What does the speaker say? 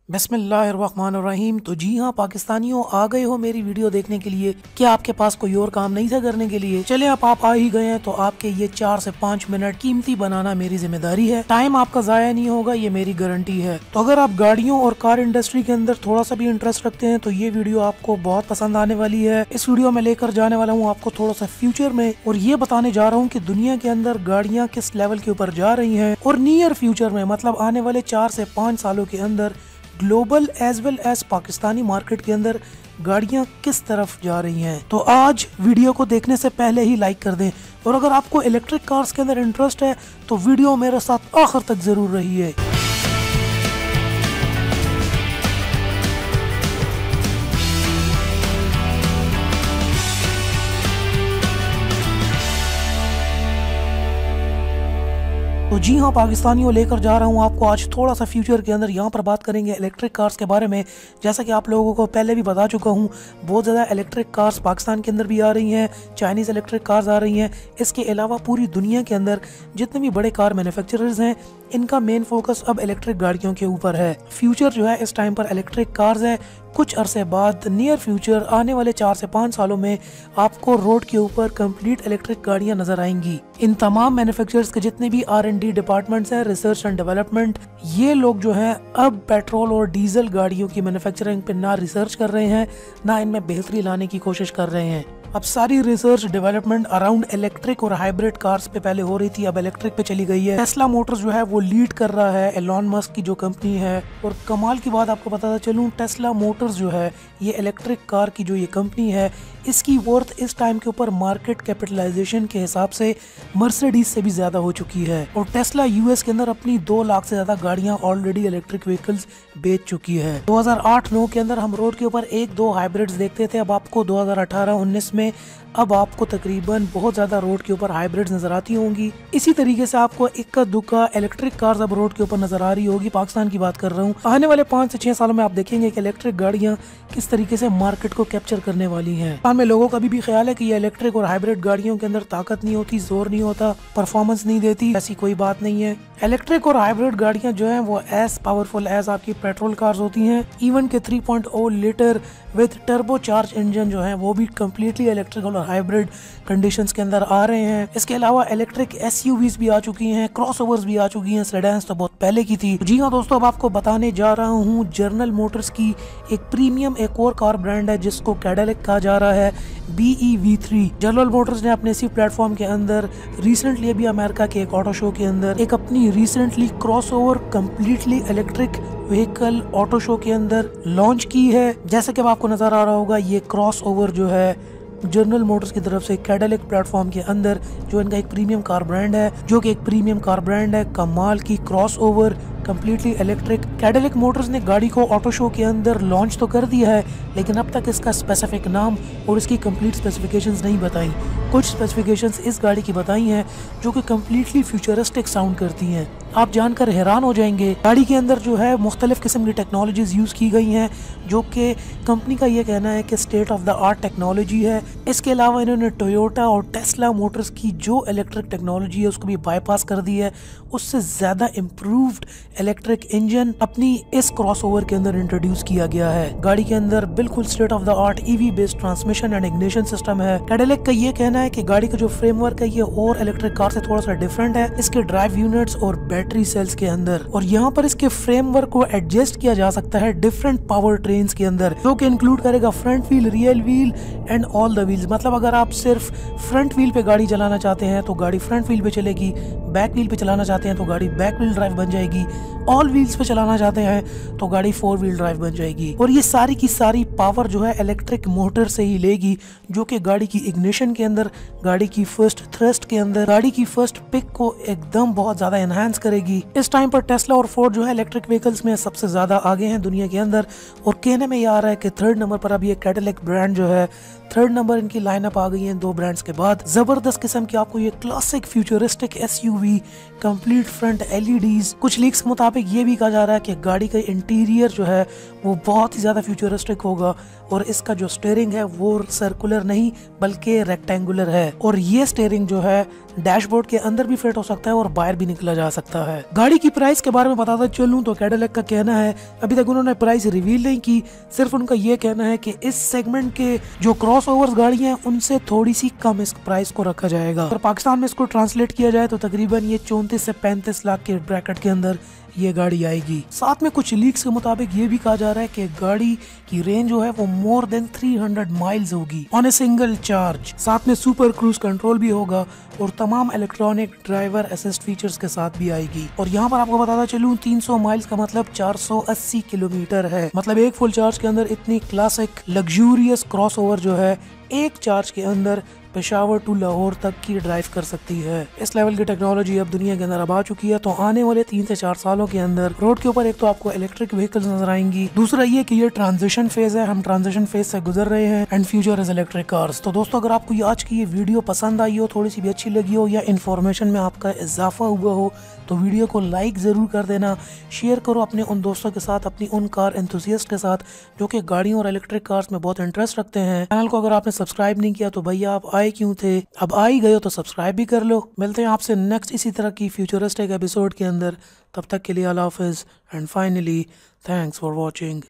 बिस्मिल्लाहिर्रहमानिर्रहीम। तो जी हाँ पाकिस्तानियों, आ गए हो मेरी वीडियो देखने के लिए। क्या आपके पास कोई और काम नहीं था करने के लिए? चले अब आप आ ही गए हैं तो आपके ये 4 से 5 मिनट कीमती बनाना मेरी जिम्मेदारी है। टाइम आपका जाया नहीं होगा, ये मेरी गारंटी है। तो अगर आप गाड़ियों और कार इंडस्ट्री के अंदर थोड़ा सा भी इंटरेस्ट रखते हैं तो ये वीडियो आपको बहुत पसंद आने वाली है। इस वीडियो में लेकर जाने वाला हूँ आपको थोड़ा सा फ्यूचर में, और ये बताने जा रहा हूँ कि दुनिया के अंदर गाड़ियाँ किस लेवल के ऊपर जा रही हैं, और नियर फ्यूचर में मतलब आने वाले 4 से 5 सालों के अंदर global as well as Pakistani market के अंदर गाड़ियां किस तरफ जा रही हैं। तो आज वीडियो को देखने से पहले ही लाइक कर दें, और अगर आपको इलेक्ट्रिक कार्स के अंदर इंटरेस्ट है तो वीडियो मेरे साथ आखिर तक जरूर रहिए। तो जी हाँ पाकिस्तानियों, लेकर जा रहा हूँ आपको आज थोड़ा सा फ्यूचर के अंदर। यहाँ पर बात करेंगे इलेक्ट्रिक कार्स के बारे में। जैसा कि आप लोगों को पहले भी बता चुका हूँ, बहुत ज़्यादा इलेक्ट्रिक कार्स पाकिस्तान के अंदर भी आ रही हैं, चाइनीज़ इलेक्ट्रिक कार्स आ रही हैं। इसके अलावा पूरी दुनिया के अंदर जितने भी बड़े कार मैन्युफैक्चरर्स हैं, इनका मेन फोकस अब इलेक्ट्रिक गाड़ियों के ऊपर है। फ्यूचर जो है इस टाइम पर इलेक्ट्रिक कार्स है। कुछ अरसे बाद नियर फ्यूचर आने वाले 4 से 5 सालों में आपको रोड के ऊपर कंप्लीट इलेक्ट्रिक गाड़ियां नजर आएंगी। इन तमाम मैन्युफैक्चरर्स के जितने भी R&D डिपार्टमेंट्स हैं, रिसर्च एंड डेवलपमेंट, ये लोग जो हैं अब पेट्रोल और डीजल गाड़ियों की मैन्युफैक्चरिंग पे ना रिसर्च कर रहे हैं, ना इनमें बेहतरी लाने की कोशिश कर रहे हैं। अब सारी रिसर्च डेवलपमेंट अराउंड इलेक्ट्रिक और हाइब्रिड कार्स पे पहले हो रही थी, अब इलेक्ट्रिक पे चली गई है। टेस्ला मोटर्स जो है वो लीड कर रहा है, एलॉन मस्क की जो कंपनी है। और कमाल की बात आपको बताता चलूं, टेस्ला मोटर्स जो है ये इलेक्ट्रिक कार की जो ये कंपनी है, इसकी वर्थ इस टाइम के ऊपर मार्केट कैपिटलाइजेशन के हिसाब से मर्सिडीज से भी ज्यादा हो चुकी है। और टेस्ला यूएस के अंदर अपनी 2 लाख से ज्यादा गाड़ियां ऑलरेडी इलेक्ट्रिक व्हीकल्स बेच चुकी है। 2008-9 के अंदर हम रोड के ऊपर 1-2 हाइब्रिड्स देखते थे, अब आपको 2018-19 में अब आपको तकरीबन बहुत ज्यादा रोड के ऊपर हाइब्रिड्स नजर आती होंगी। इसी तरीके से आपको इक्का दुक्का इलेक्ट्रिक कार्स अब रोड के ऊपर नजर आ रही होगी। पाकिस्तान की बात कर रहा हूँ। आने वाले 5 से 6 सालों में आप देखेंगे कि इलेक्ट्रिक गाड़ियां किस तरीके से मार्केट को कैप्चर करने वाली हैं। पाकिस्तान में लोगों का भी ख्याल है कि ये इलेक्ट्रिक और हाइब्रिड गाड़ियों के अंदर ताकत नहीं होती, जोर नहीं होता, परफॉर्मेंस नहीं देती। ऐसी कोई बात नहीं है। इलेक्ट्रिक और हाइब्रिड गाड़ियां जो हैं वो एज पावरफुल एज आपकी पेट्रोल कार्स होती हैं। इवन के 3.0 litre with turbo charge engine जो है वो भी कम्प्लीटली इलेक्ट्रिकल और हाइब्रिड कंडीशंस के अंदर आ रहे हैं। इसके अलावा इलेक्ट्रिक SUVs भी आ चुकी हैं, क्रॉसओवर्स भी आ चुकी हैं, सेडान्स तो बहुत पहले की थी। जी हाँ दोस्तों, अब आपको बताने जा रहा हूँ जनरल मोटर्स की एक प्रीमियम एक और कार ब्रांड है जिसको कैडिलैक कहा जा रहा है, BEV3। जनरल मोटर्स ने अपने इसी प्लेटफॉर्म के अंदर रिसेंटली अभी अमेरिका के एक ऑटो शो के अंदर एक अपनी recently crossover completely electric vehicle auto show के अंदर लॉन्च की है। जैसे कि अब आपको नजर आ रहा होगा, ये क्रॉसओवर जो है जनरल मोटर्स की तरफ से कैडिलैक प्लेटफॉर्म के अंदर जो इनका एक प्रीमियम कार ब्रांड है, जो कि एक प्रीमियम कार ब्रांड है, कमाल की crossover completely electric. Cadillac Motors ने गाड़ी को ऑटो शो के अंदर लॉन्च तो कर दिया है, लेकिन अब तक इसका स्पेसिफिक नाम और इसकी कंप्लीट स्पेसिफिकेशंस नहीं बताई। कुछ स्पेसिफिकेशंस इस गाड़ी की बताई हैं जो कि कम्प्लीटली फ्यूचरिस्टिक साउंड करती हैं। आप जानकर हैरान हो जाएंगे। गाड़ी के अंदर जो है मुख्तलिफ किस्म की टेक्नोलॉजीज यूज की गई हैं, जो कि कंपनी का ये कहना है कि state of the art technology है। इसके अलावा इन्होंने टोयोटा और टेस्ला मोटर्स की जो इलेक्ट्रिक टेक्नोलॉजी है उसको भी बाईपास कर दी है। उससे ज्यादा इम्प्रूव्ड इलेक्ट्रिक इंजन अपनी इस क्रॉसओवर के अंदर इंट्रोड्यूस किया गया है। गाड़ी के अंदर बिल्कुल state of the art EV based transmission and ignition system है। कैडिलैक का ये कहना है कि गाड़ी का जो फ्रेमवर्क है ये और इलेक्ट्रिक कार से थोड़ा सा डिफरेंट है इसके ड्राइव यूनिट्स और बैटरी सेल्स के अंदर, और यहाँ पर इसके फ्रेमवर्क को एडजस्ट किया जा सकता है डिफरेंट पावर ट्रेन्स के अंदर, जो कि इंक्लूड करेगा front wheel, rear wheel and all the wheels. मतलब अगर आप सिर्फ फ्रंट व्हील पे गाड़ी चलाना चाहते हैं तो गाड़ी फ्रंट व्हील पे चलेगी, बैक व्हील पे चलाना चाहते हैं तो गाड़ी बैक व्हील ड्राइव बन जाएगी, ऑल व्हील्स पे चलाना चाहते हैं तो गाड़ी 4 व्हील ड्राइव बन जाएगी। और ये सारी की सारी पावर जो है इलेक्ट्रिक मोटर से ही लेगी, जो कि गाड़ी की इग्निशन के अंदर, गाड़ी की फर्स्ट थ्रस्ट के अंदर, गाड़ी की फर्स्ट पिक को एकदम बहुत ज्यादा एनहांस करेगी। इस टाइम पर टेस्ला और फोर्ड जो है इलेक्ट्रिक व्हीकल्स में सबसे ज्यादा आगे हैं दुनिया के अंदर, और कहने में ये आ रहा है कि 3rd नंबर पर अब ये कैडिलैक ब्रांड जो है 3rd नंबर इनकी लाइनअप आ गई है 2 ब्रांड्स के बाद। जबरदस्त किस्म की आपको ये classic futuristic SUV complete front LEDs। कुछ लीक्स के मुताबिक ये भी कहा जा रहा है कि गाड़ी का इंटीरियर जो है वो बहुत ही ज्यादा फ्यूचरिस्टिक होगा, और इसका जो स्टीयरिंग है वो सर्कुलर नहीं बल्कि रेक्टेंगुलर है, और ये स्टीयरिंग जो है डैशबोर्ड के अंदर भी फिट हो सकता है और बाहर भी निकला जा सकता गया है। गाड़ी की प्राइस के बारे में बताता चलूं तो कैडिलैक का कहना है, अभी तक उन्होंने प्राइस रिवील नहीं की, सिर्फ उनका ये कहना है कि इस सेगमेंट के जो क्रॉसओवर्स गाड़ियां हैं उनसे थोड़ी सी कम इस प्राइस को रखा जाएगा। अगर पाकिस्तान में इसको ट्रांसलेट किया जाए तो तकरीबन ये 34 से 35 लाख के ब्रैकेट के अंदर ये गाड़ी आएगी। साथ में कुछ लीक्स के मुताबिक ये भी कहा जा रहा है कि गाड़ी की रेंज जो है वो मोर देन 300 माइल्स होगी ऑन ए सिंगल चार्ज। साथ में सुपर क्रूज कंट्रोल भी होगा और तमाम इलेक्ट्रॉनिक ड्राइवर असिस्ट फीचर्स के साथ भी आएगी। और यहाँ पर आपको बताता चलूं 300 माइल्स का मतलब 480 किलोमीटर है। मतलब एक फुल चार्ज के अंदर इतनी क्लासिक लग्जूरियस क्रॉसओवर जो है एक चार्ज के अंदर पेशावर टू लाहौर तक की ड्राइव कर सकती है। इस लेवल की टेक्नोलॉजी अब दुनिया के अंदर अब आ चुकी है। तो आने वाले 3 से 4 सालों के अंदर रोड के ऊपर एक तो आपको इलेक्ट्रिक व्हीकल्स नजर आएंगी, दूसरा ये कि ये ट्रांजिशन फेज है, हम ट्रांजिशन फेज से गुजर रहे हैं and future is electric cars. तो दोस्तों अगर आपको आज की ये वीडियो पसंद आई हो, थोड़ी सी भी अच्छी लगी हो या इन्फॉर्मेशन में आपका इजाफा हुआ हो तो वीडियो को लाइक जरूर कर देना, शेयर करो अपने उन दोस्तों के साथ, अपनी उन कार एंथुसियास्ट के साथ जो कि गाड़ियों और इलेक्ट्रिक कार्स में बहुत इंटरेस्ट रखते हैं। चैनल को अगर आपने सब्सक्राइब नहीं किया तो भैया आप आए क्यों थे, अब आ ही गए हो तो सब्सक्राइब भी कर लो। मिलते हैं आपसे नेक्स्ट इसी तरह की फ्यूचरिस्टिक एपिसोड के अंदर, तब तक के लिए अल्लाह हाफिज and finally thanks for watching.